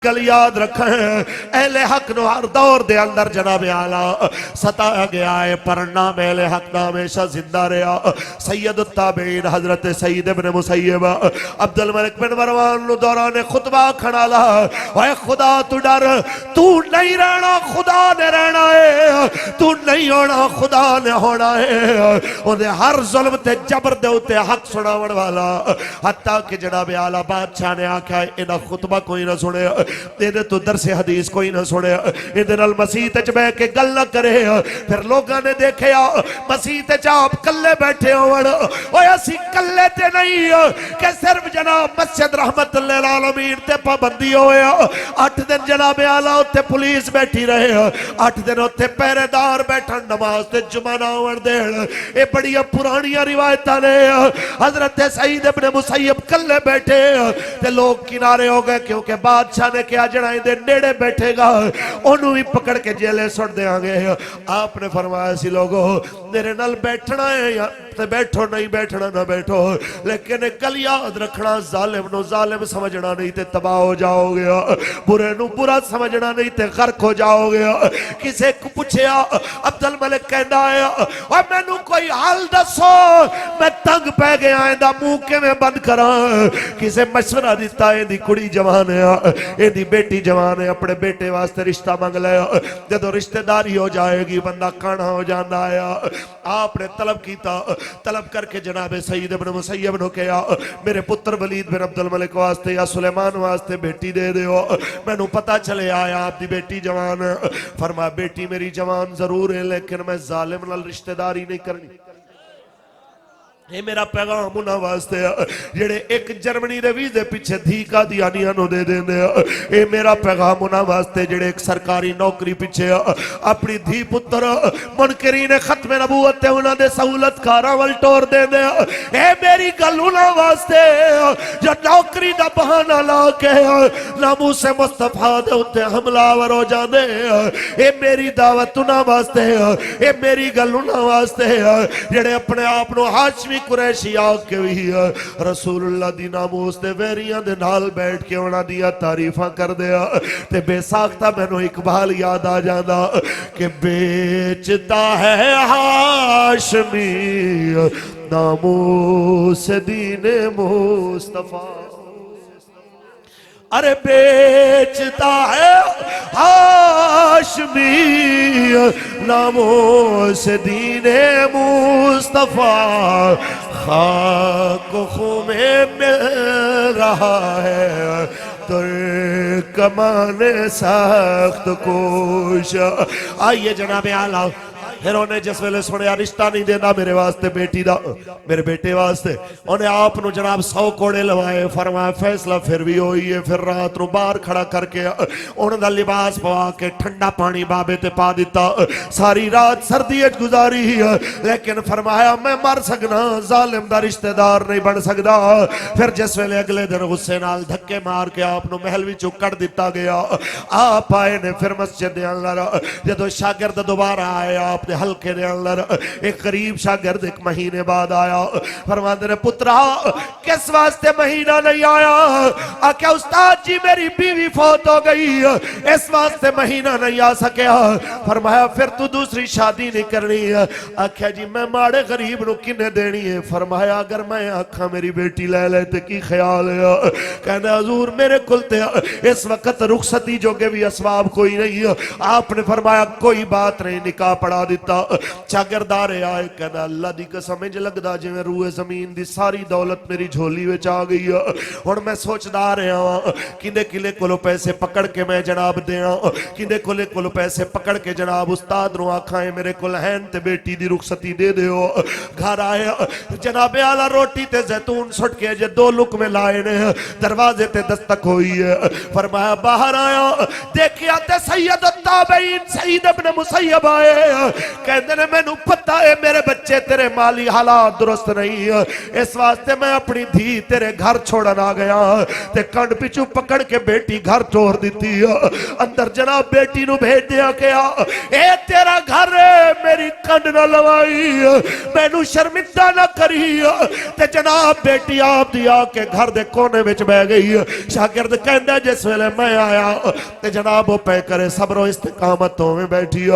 گل یاد رکھیں اہل حق نو ہر دور دے اندر جناب اعلیٰ ستایا گیا ہے، پر نام اہل حق نام ہمیشہ زندہ رہا۔ سید التابعین حضرت سید ابن مسیب عبد الملک بن مروان نو دوران خطبہ کھڑا لا، اے خدا تو ڈر، تو نہیں رہنا خدا نے رہنا ہے، تو نہیں ہونا خدا نے ہونا ہے۔ انہیں ہر ظلم تے جبر دے ہوتے حق سناون والا، حتیٰ کہ جناب اعلیٰ بادشاہ نے آکھا انہا خطبہ کوئی نہ سنے، دیدے تو درس حدیث کوئی نہ سنے، ادھر المسیح تج بے کے گل نہ کرے۔ پھر لوگاں نے دیکھے مسیح تج آپ کلے بیٹھے ہوئے، اوہ اسی کلے تے نہیں کہ صرف جناب مسجد رحمت اللہ العالمین تے پابندی ہوئے، 8 دن جناب اعلیٰ تے پولیس بیٹھی رہے، 8 دن تے پہرے دار بیٹھن نماز تے جمعہ نہ آور دین۔ اے بڑی پرانیاں روایتاں نے، حضرت سعید ابن مسیب کلے بیٹھے تے لوگ کنارے ہو گئے، کیونکہ بادشاہ نے کیا جڑائیں دے نیڑے بیٹھے گا انہوں ہی پکڑ کے جیلے سٹ دے آگے۔ آپ نے فرمایا سی لوگوں میرے نال بیٹھنا ہے یا بیٹھو، نہیں بیٹھنا نہ بیٹھو، لیکن گل یاد رکھنا ظالم نو ظالم سمجھنا نہیں تے تباہ ہو جاؤ گیا، برے نو برا سمجھنا نہیں تے غرق ہو جاؤ گیا۔ کسے کو پوچھیا عبد الملک کہندا آیا اور میں نو کوئی حال دسو، میں تنگ پہ گیا آئندہ منہ کے میں بند کراں۔ کسے مشورہ دیتا ہے دی کڑی جوان ہے، اے دی بیٹی جوان ہے، اپنے بیٹے واسطے رشتہ مانگ لے، جدو رشتہ داری ہو جائے گی بندہ کانا ہو جانا ہے۔ آپ نے طلب کیتا، طلب کر کے جناب سید ابن مسیب نو کہا میرے پتر ولید بن عبد الملک واسطے یا سلیمان واسطے بیٹی دے دیو، میں نو پتا چلے آیا آپ دی بیٹی جوان۔ فرمایا بیٹی میری جوان ضرور ہے لیکن میں ظالم نال رشتہ داری نہیں کرنی۔ یہ میرا پیغام انہاں واسطے جڑے ایک جرمنی دے ویزے پیچھے دھیکا دیانیاں نو دے دیں دے، یہ میرا پیغام انہاں واسطے جڑے ایک سرکاری نوکری پیچھے اپنی دھی پتر منکرین ختم نبوت تے انہاں دے سہولت کارا والٹور دے دے۔ اے میری گل انہاں واسطے جو نوکری دا بہانہ لا کے ناموس مصطفیٰ دے اتے حملہ آور ہو جا دے۔ اے میری دعوت انہاں واسطے، اے میری گل انہاں واسطے جڑے اپنے آپ نو ہاشمی قریشی آگ کے بھی رسول اللہ دی ناموس دے ویریاں دے نال بیٹھ کے انہاں دیا تعریفاں کر دیا۔ تے بے ساختہ میں نو اقبال یاد آ جانا کہ بیچتا ہے ہاشمی ناموس دین مصطفیٰ، ارے بیچتا ہے ہاشمی ناموس دین مصطفیٰ، خاک و خون میں مل رہا ہے ترکمان سخت کوش۔ آئیے جناب اعلیٰ پھر انہیں جس ویلے سنیا رشتہ نہیں دینا میرے واسطے بیٹی دا، میرے بیٹے واسطے، انہیں آپ نو جناب 100 کوڑے لوائے، فرمایا فیصلہ پھر بھی ہوئی ہے۔ پھر رات نو باہر کھڑا کر کے انہوں دا لباس پوا کے ٹھنڈا پانی بابے تے پا دیتا، ساری رات سردیت گزاری، لیکن فرمایا میں مر سکنا ظالم دا رشتہ دار نہیں بن سکدا۔ پھر جس ویلے اگلے دن غصے نال دھکے مار کے آپ نو محل وچوں کر دیتا گیا۔ آپ آئے نے پھر مسجد دے اندر، جدو شاگرد دوبارہ آئے آپ ہلکے دے اندر ایک غریب شاگرد ایک مہینے بعد آیا، فرماندے نے پترا کس واسطے مہینہ نہیں آیا؟ آکھا استاد جی میری بیوی فوت ہو گئی اس واسطے مہینہ نہیں آ سکیا۔ فرمایا پھر تو دوسری شادی نہیں کرنی؟ آکھا جی میں ماڑے غریب نو کنے دینی ہے؟ فرمایا اگر میں آکھا میری بیٹی لے لے تے کی خیال ہے؟ کہنا حضور میرے کلتے اس وقت رخصتی جو کہ بھی اسباب کوئی نہیں۔ آپ نے فرمایا کوئی بات نہیں، نکاح پڑھا دیتا۔ چاگردارے آئے کہنا اللہ دی قسم جو لگدا جی میں روح زمین دی ساری دولت میری جھولی وچ آ گئی ہے، اور میں سوچدا رہا ہوں کندے کلے کلو پیسے پکڑ کے میں جناب دیاں، کندے کلے کلو پیسے پکڑ کے جناب استاد نو آکھائیں میرے کل ہین تے بیٹی دی رخصتی دے دیو۔ گھر آئے جناب اعلیٰ روٹی تے زیتون سٹ کے جے 2 لقمے لائے نے، دروازے تے دستک ہوئی ہے۔ فرمایا باہر آیا دیکھیا تے سید التابعین سعید ابن مسیب آئے کہندے نے میں نو پتہ ہے میرے بچے تیرے مالی حالات درست نہیں اس واسطے میں اپنی دھی تیرے گھر چھوڑن آ گیا تے کنڈ پچھو پکڑ کے بیٹی گھر ٹور دیتی اندر جناب بیٹی نو بھیج دیا کیا اے تیرا گھر ہے میری کنڈ نہ لوائی میں نو شرمندہ نہ کری تے جناب بیٹی آپ دیا کہ گھر دے کونے وچ بہ گئی شاگرد کہندہ جس ویلے میں آیا تے جناب وہ پہ کرے صبر و استقامتوں میں بیٹھی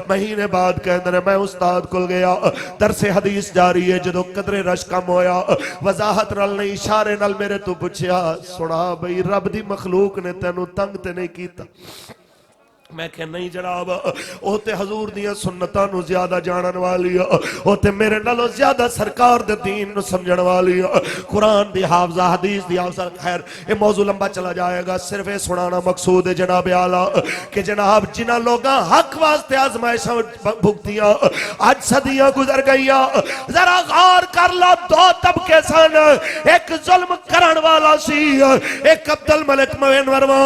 مہینے بعد کہندے نے میں استاد کل گیا درس حدیث جاری ہے جدو قدر رش کم ہویا وضاحت نال نہیں اشارے نال میرے تو پوچھیا سنا بھئی رب دی مخلوق نے تینو تنگ تے نہیں کیتا میں کہ نہیں جناب او تے حضور دیاں سنتاں نو زیادہ جانن والی او تے میرے نالوں زیادہ سرکار دے دین نو سمجھن والی قرآن دی حافظہ حدیث دی حافظہ خیر یہ موضوع لمبا چلا جائے گا صرف یہ سنانا مقصود ہے جناب اعلیٰ کہ جناب جنہ لوگاں حق واسطے آزمائشاں بھگتیاں آج صدیاں گزر گئیاں ذرا غور کر لا دو طبقے سن ایک ظلم کرن والا سی ایک عبد الملک موین ورما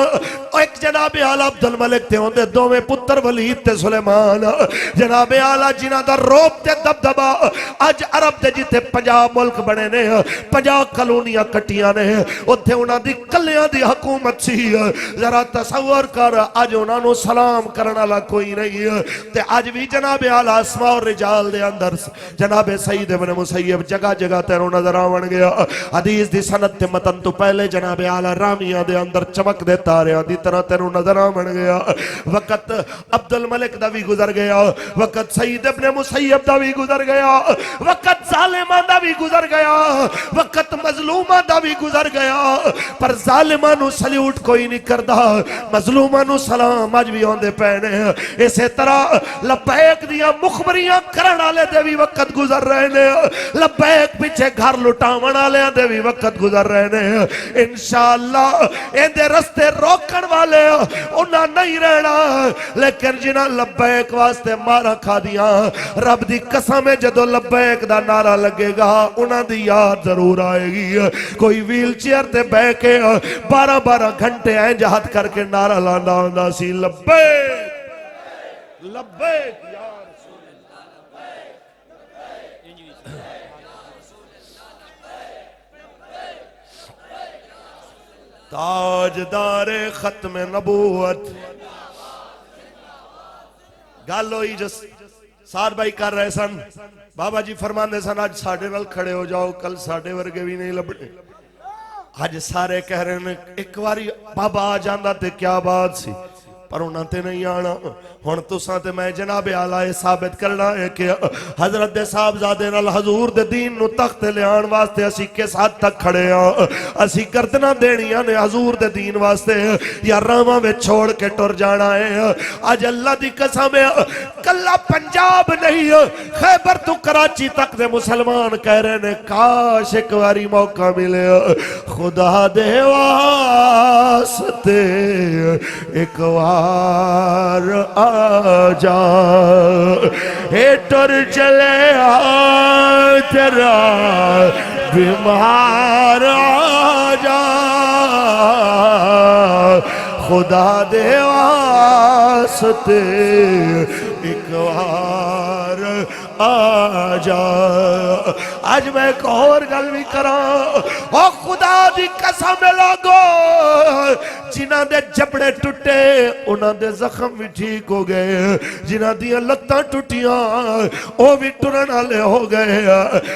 ایک جناب اعلیٰ عبد الملک تے دے دو میں پتر ولید تے سلیمان جناب اعلیٰ جنہ دا روب تے دبدبا آج عرب دے جیتے 50 ملک بنے نے 50 کلونیاں کٹیاں نے اتھے انہاں دی کلیاں دی حکومت سی ذرا تصور کر آج انہاں نو سلام کرنا لا کوئی نہیں تے آج بھی جناب اعلیٰ اسماء اور رجال دے اندر جناب سعید ابن مسیب جگہ جگہ تیروں نظر آون گیا حدیث دی سند تے متن تو پہلے جناب اعلیٰ رامیاں دے اندر چمک دے تاریاں دی طرح تیروں نظر آون گیا وقت عبد الملک دا بھی گزر گیا وقت سعید ابن مسیب دا بھی گزر گیا وقت ظالمان دا بھی گزر گیا وقت مظلومان دا بھی گزر گیا پر ظالمانو سلیوٹ کوئی نہیں کردہ مظلومانو سلام آج بھی ہوندے پہنے اسی طرح لبیک دیا مخبریاں کرنا لے دے بھی وقت گزر رہے نے لبیک پیچھے گھر لٹاونا لے دے بھی وقت گزر رہے نے انشاءاللہ ان دے رستے روکن والے انہاں نہیں رہنا لیکن جنہ لبیک واسطے مارا کھا دیا رب دی قسم ہے جدو لبیک دا نعرہ لگے گا انہاں دی یاد ضرور آئے گی کوئی ویل چیئر تے بے کے 12 گھنٹے ہیں جہاد کر کے نعرہ لانا ہونا سی لبیک لبیک یا رسول اللہ تاجدار ختم نبوت گل ہوئی جس ساتھ بھائی کر رہے سن بابا جی فرمان دے سن آج ساڑھے نال کھڑے ہو جاؤ کل ساڑھے ورگے بھی نہیں لبنے آج سارے کہہ رہے ہیں ایک واری بابا آ جاندہ تے کیا بات سی پر انہاں تے نہیں آنا ہون تو سانتے میں جناب اعلیٰ ثابت کرنا ہے کہ حضرت دے صاحبزادے نال حضور دے دین نو تخت لے آن واسطے اسی کس حد تک کھڑے ہیں اسی گردنا دینیاں نے حضور دے دین واسطے یا راما میں چھوڑ کے ٹر جانا ہے آج اللہ دی قسم ہے کلہ پنجاب نہیں خیبر تو کراچی تک دے مسلمان کہہ رہے نے کاش ایک واری موقع ملے خدا دے واسطے ایک وار آجا ہیٹر چلے تیرا بیمار آجا خدا دے واسطے ایک وار آجا آج میں ایک اور گل بھی کراں او خدا دی قسم لگو جنہ دے جبڑے ٹوٹے انہاں دے زخم بھی ٹھیک ہو گئے جنہ دیاں لتاں ٹوٹیاں او بھی ٹرن والے ہو گئے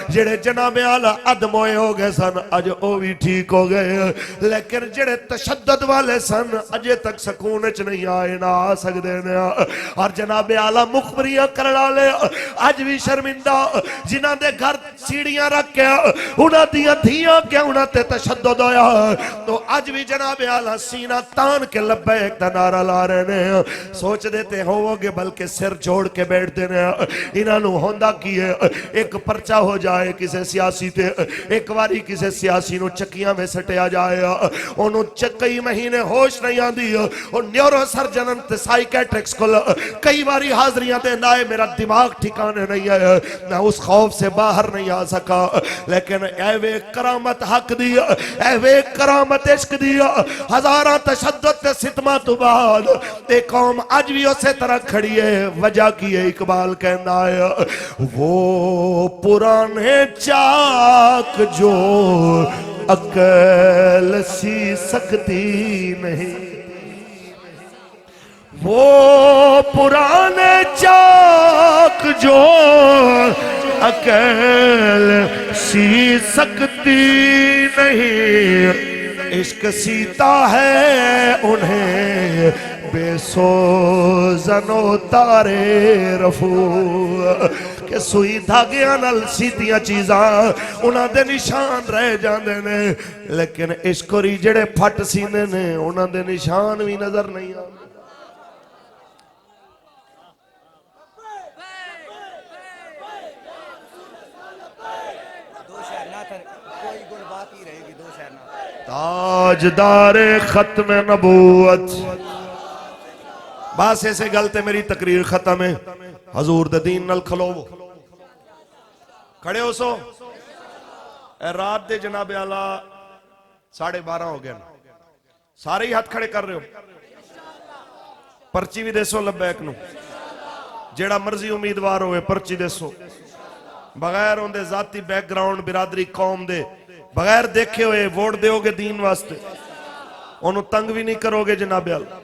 جڑے جناب اعلیٰ عدم ہوئے ہو گئے سن اج او بھی ٹھیک ہو گئے لیکن جڑے تشدد والے سن اجے تک سکون وچ نہیں آئے نہ آ سکدے نے اور جناب اعلیٰ مخبریاں کرن والے اج بھی شرمندہ جنہ دے گھر سیڑیاں رکھ کے انہاں دیاں دھیاں کے انہاں تے تشدد ہویا تو اج بھی جناب اعلیٰ سینہ تان کے لبیک دا نعرہ لا رہے نے سوچ دیتے ہو گے بلکہ سر جوڑ کے بیٹھ دینے انہاں نو ہوندہ کیے ایک پرچہ ہو جائے کسے سیاسی تے ایک واری کسے سیاسی نو چکیاں میں سٹیا جائے انہوں کئی مہینے ہوش نہیں آندی اور نیورو سرجنن تے سائیکیٹرکس کو کئی واری حاضریاں دے نائے میرا دماغ ٹھکانے نہیں ہے میں اس خوف سے باہر نہیں آ سکا لیکن اے وے کرامت حق دیا اے وے کرامت عشق دیا ہزارہ ظلماں تشدد تے ستماں تو بعد اے قوم اج بھی اسی طرح کھڑی ہے. وجہ کی ہے؟ اقبال کہنا ہے وہ پرانے چاک جو عقل سی سکتی نہیں. وہ پرانے چاک جو عقل سی سکتی نہیں. عشق سیتا ہے انہیں بے سوزن و تارے رفو کہ سوئی دھاگیاں نال سیدیاں چیزاں انہاں دے نشان رہ جاندے نے لیکن عشق ری جڑے پھٹ سینے نے انہاں دے نشان بھی نظر نہیں آتے. تاجدار ختم نبوت. بس ایسے گلتے میری تقریر ختم ہے. حضور دے دین نال کھلو کھڑے ہو سو. اے رات دے جناب اعلیٰ 12:30 ہو گیا. سارے ہی ہاتھ کھڑے کر رہے ہو. پرچی بھی دے سو لبیک نو. جیڑا مرضی امیدوار ہوئے پرچی دے سو. بغیر ان دے ذاتی بیک گراؤنڈ برادری قوم دے بغیر دیکھے ہوئے ووٹ دیو گے دین واسطے. انہوں تنگ بھی نہیں کرو گے جناب اعلیٰ.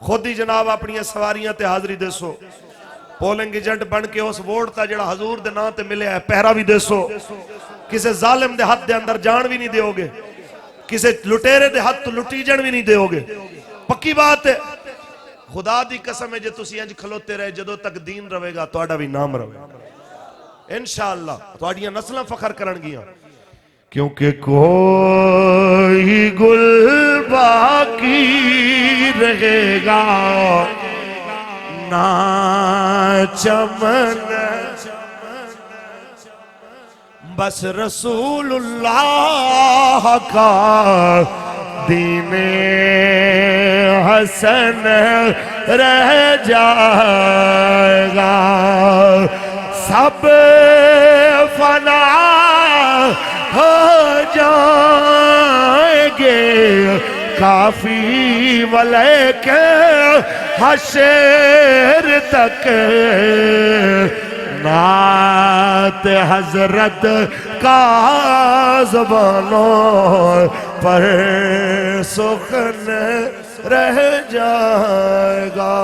خود ہی جناب اپنی سواریاں تے حاضری دے سو. پولنگ ایجنٹ بن کے اس ووٹ تا جڑا حضور دے نام تے ملے ہے پہرا بھی دے سو. کسے ظالم دے ہاتھ دے اندر جان بھی نہیں دیو گے. کسے لٹیرے دے ہاتھ تو لٹی جان بھی نہیں دیو گے. پکی بات ہے. خدا دی قسم ہے جے تسی انج کھلوتے رہے جدو تک دین روے گا تو آڈا بھی نام روے گا انشاءاللہ. تو آڈیاں نسلیں فخر کرن گیاں کیونکہ کوئی گل باقی رہے گا نہ چمن بس رسول اللہ کا دین حسن رہ جائے گا. سب فنا ہو جائیں گے کافی ولیکن حشر تک نعت حضرت کا زبانوں پر سخن رہ جائے گا.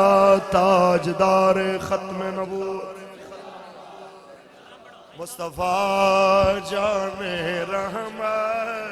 تاجدار ختم نبوت مصطفیٰ جان رحمت